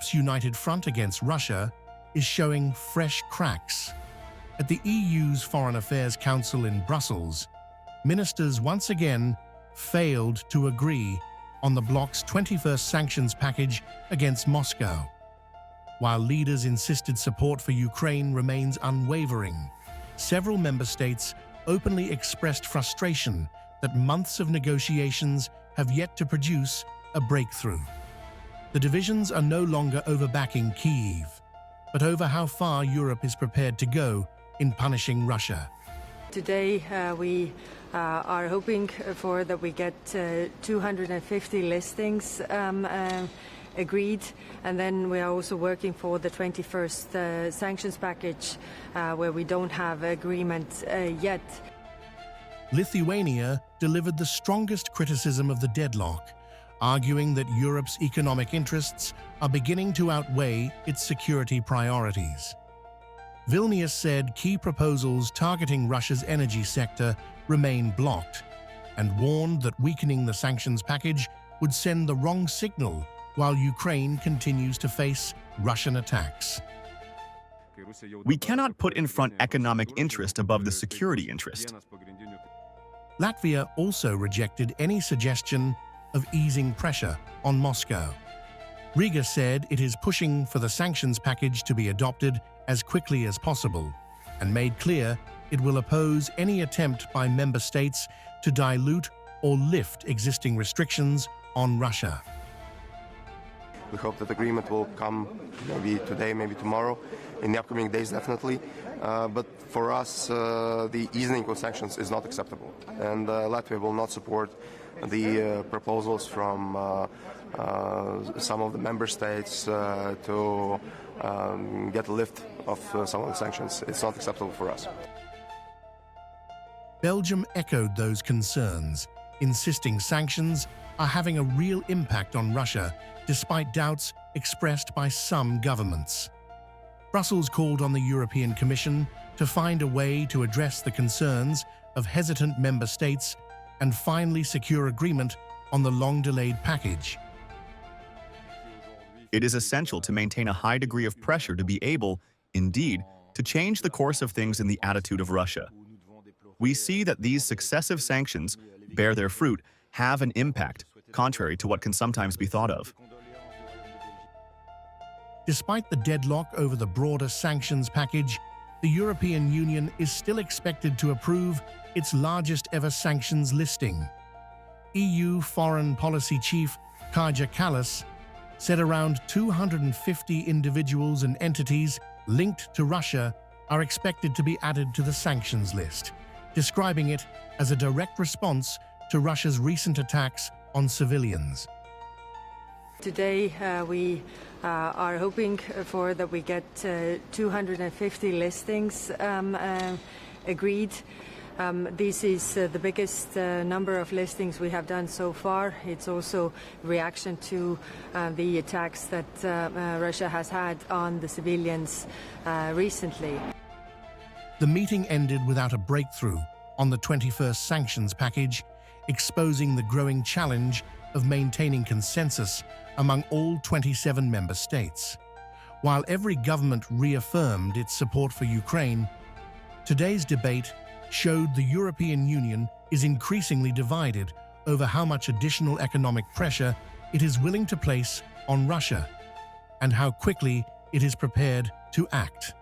Europe's united front against Russia is showing fresh cracks. At the EU's Foreign Affairs Council in Brussels, ministers once again failed to agree on the bloc's 21st sanctions package against Moscow. While leaders insisted support for Ukraine remains unwavering, several member states openly expressed frustration that months of negotiations have yet to produce a breakthrough. The divisions are no longer over backing Kyiv, but over how far Europe is prepared to go in punishing Russia. Today we are hoping for that we get 250 listings agreed, and then we are also working for the 21st sanctions package where we don't have agreement yet. Lithuania delivered the strongest criticism of the deadlock, arguing that Europe's economic interests are beginning to outweigh its security priorities. Vilnius said key proposals targeting Russia's energy sector remain blocked, and warned that weakening the sanctions package would send the wrong signal while Ukraine continues to face Russian attacks. We cannot put in front economic interest above the security interest. Latvia also rejected any suggestion of easing pressure on Moscow. Riga said it is pushing for the sanctions package to be adopted as quickly as possible, and made clear it will oppose any attempt by member states to dilute or lift existing restrictions on Russia. We hope that agreement will come maybe today, maybe tomorrow, in the upcoming days definitely. But for us, the easing of sanctions is not acceptable, and Latvia will not support the proposals from some of the member states to get a lift of some of the sanctions. It's not acceptable for us. Belgium echoed those concerns, insisting sanctions are having a real impact on Russia, despite doubts expressed by some governments. Brussels called on the European Commission to find a way to address the concerns of hesitant member states and finally secure agreement on the long-delayed package. It is essential to maintain a high degree of pressure to be able, indeed, to change the course of things in the attitude of Russia. We see that these successive sanctions bear their fruit, have an impact, contrary to what can sometimes be thought of. Despite the deadlock over the broader sanctions package, the European Union is still expected to approve its largest ever sanctions listing. EU Foreign Policy Chief Kaja Kallas said around 250 individuals and entities linked to Russia are expected to be added to the sanctions list, describing it as a direct response to Russia's recent attacks on civilians. Today we are hoping for that we get 250 listings agreed. This is the biggest number of listings we have done so far. It's also reaction to the attacks that Russia has had on the civilians recently. The meeting ended without a breakthrough on the 21st sanctions package, exposing the growing challenge of maintaining consensus among all 27 member states. While every government reaffirmed its support for Ukraine, today's debate showed the European Union is increasingly divided over how much additional economic pressure it is willing to place on Russia and how quickly it is prepared to act.